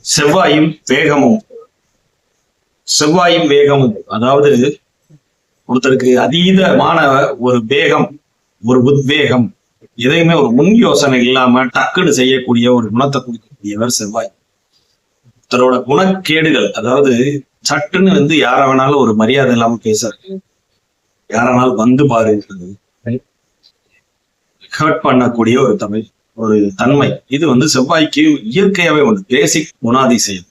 செவ்வாயும் வேகமும். செவ்வாயும் வேகமும் அதாவது ஒருத்தருக்கு அதீதமான ஒரு வேகம், ஒரு உத்வேகம், எதையுமே ஒரு முன் யோசனை இல்லாம டக்குன்னு செய்யக்கூடிய ஒரு குணத்தை கொடுக்கக்கூடியவர் செவ்வாய். ஒருத்தரோட குணக்கேடுகள், அதாவது சட்டுன்னு யார வேணாலும் ஒரு மரியாதை இல்லாம பேசுறது, யாரானாலும் வந்து பாருங்கிறது, ஹர்ட் பண்ணக்கூடிய ஒரு தன்மை, இது செவ்வாய்க்கு இயற்கையாவே ஒன்று, பேசிக் குணாதிசயம்.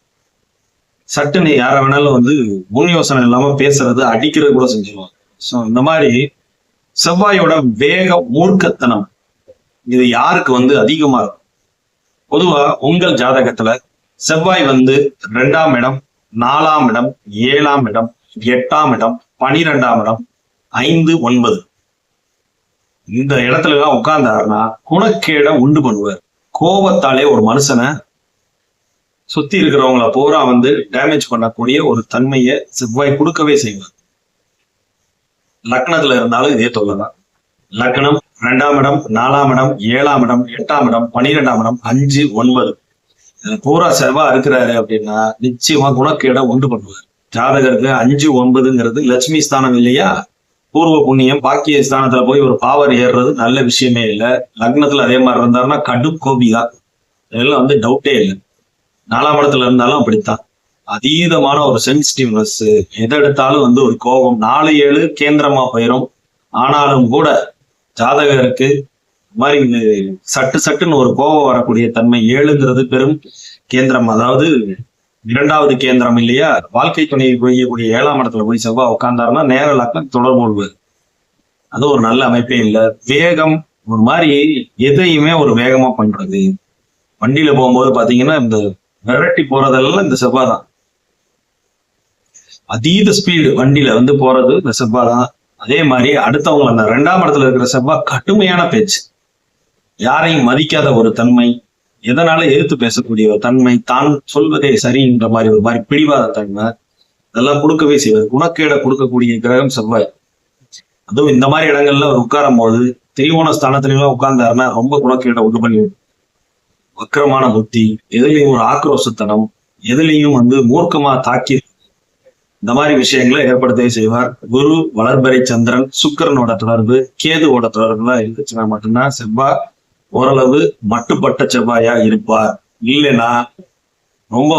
சட்டுன்னு யார வேணாலும் முன் யோசனை இல்லாம பேசுறது, அடிக்கிறது கூட செஞ்சிருவாங்க. ஸோ இந்த மாதிரி செவ்வாயோட வேக மூர்க்கத்தனம் இது யாருக்கு அதிகமா இருக்கும்? பொதுவா உங்கள் ஜாதகத்துல செவ்வாய் 2ஆம் இடம், 4ஆம் இடம், 7ஆம் இடம், 8ஆம் இடம், 12ஆம் இடம், 5, 9 இந்த இடத்துல எல்லாம் உட்கார்ந்தாருன்னா குணக்கேட உண்டு பண்ணுவார். கோபத்தாலே ஒரு மனுஷனை சுத்தி இருக்கிறவங்கள பூரா டேமேஜ் பண்ணக்கூடிய ஒரு தன்மையை செவ்வாய் கொடுக்கவே செய்வார். லக்னத்துல இருந்தாலும் இதே தொல்லதான். லக்னம் 2ஆம் இடம், 4ஆம் இடம், 7ஆம் இடம், 8ஆம் இடம், 12ஆம் இடம், 5, 9 பூரா செவ்வாய் இருக்கிறாரு அப்படின்னா நிச்சயமா குணக்கேட உண்டு பண்ணுவார். ஜாதகருக்கு 5, 9ங்கிறது லட்சுமி ஸ்தானம் இல்லையா? பூர்வ புண்ணியம், பாக்கிய ஸ்தானத்துல போய் ஒரு பாவர் ஏறுறது நல்ல விஷயமே இல்லை. லக்னத்துல அதே மாதிரி இருந்தாருன்னா கடும் கோபிதான், இதெல்லாம் டவுட்டே இல்லை. 4ஆம் இடத்துல இருந்தாலும் அப்படித்தான், அதீதமான ஒரு சென்சிட்டிவ்னஸ், எதை எடுத்தாலும் ஒரு கோபம். 4, 7 கேந்திரமா போயிடும். ஆனாலும் கூட ஜாதகருக்கு மாதிரி சட்டுன்னு ஒரு கோபம் வரக்கூடிய தன்மை. 7ங்கிறது பெரும் கேந்திரம், அதாவது 2வது கேந்திரம் இல்லையா? வாழ்க்கை துணையை புரியக்கூடிய 7ஆம் இடத்துல போய் செவ்வாய் உட்கார்ந்தாருன்னா நேர லக்னம் தொடர்பு கொள்வது, அது ஒரு நல்ல அமைப்பே இல்லை. வேகம், ஒரு மாதிரி எதையுமே ஒரு வேகமா பண்றது. வண்டியில போகும்போது பாத்தீங்கன்னா இந்த விரட்டி போறதெல்லாம் இந்த செவ்வாய் தான். அதீத ஸ்பீடு வண்டியில போறது இந்த செவ்வாய் தான். அதே மாதிரி அடுத்தவங்க அந்த 2ஆம் இடத்துல இருக்கிற செவ்வாய் கடுமையான பேச்சு, யாரையும் மதிக்காத ஒரு தன்மை, எதனால எதிர்த்து பேசக்கூடிய ஒரு தன்மை, தான் சொல்வதே சரின்ற மாதிரி ஒரு மாதிரி பிடிவாத தன்மை, இதெல்லாம் கொடுக்கவே செய்வது. குணக்கேட கொடுக்கக்கூடிய கிரகம் செவ்வாய். அதுவும் இந்த மாதிரி இடங்கள்ல அவர் உட்காரும் போது திரிகோண ஸ்தானத்திலாம் உட்கார்ந்தாருன்னா ரொம்ப குணக்கேட உண்டு பண்ணி, வக்கரமான புத்தி, எதுலையும் ஒரு ஆக்ரோஷத்தனம், எதுலையும் மூர்க்கமா தாக்கி, இந்த மாதிரி விஷயங்களை ஏற்படுத்தவே செய்வார். குரு, வளர்பறை சந்திரன், சுக்கிரனோட தொடர்பு, கேதுவோட தொடர்புலாம் இருந்துச்சுன்னா மட்டும்தான் செவ்வாய் ஓரளவு மட்டுப்பட்ட செவ்வாயா இருப்பார். இல்லைன்னா ரொம்ப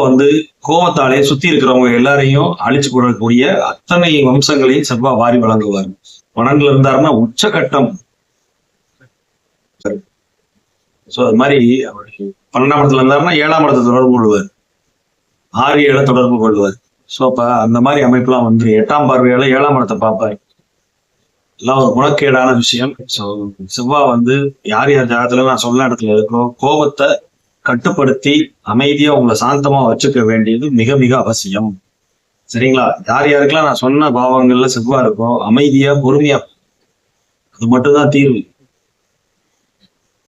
கோபத்தாலே சுத்தி இருக்கிறவங்க எல்லாரையும் அழிச்சு கொடுக்கக்கூடிய அத்தனை வம்சங்களையும் செவ்வாய் வாரி வழங்குவார். 12ல இருந்தாருன்னா உச்சகட்டம். சோ அது மாதிரி 12ஆம் இடத்துல இருந்தாருன்னா 7ஆம் இடத்தை தொடர்பு கொள்வார், 6, 7 தொடர்பு கொள்வார். சோ அப்ப அந்த மாதிரி அமைப்புலாம் 8ஆம் பார்வையால 7ஆம் இடத்தை பார்ப்பாரு. எல்லாம் ஒரு குணக்கேடான விஷயம். ஸோ செவ்வாய் யார் யார் ஜாதகத்துல நான் சொன்ன இடத்துல இருக்கோ கோபத்தை கட்டுப்படுத்தி அமைதியா உங்களை சாந்தமா வச்சுக்க வேண்டியது மிக மிக அவசியம். சரிங்களா? யார் யாருக்கெல்லாம் நான் சொன்ன பாவங்கள்ல செவ்வாய் இருக்கோ அமைதியா பொறுமையா, அது மட்டும்தான் தீர்வு.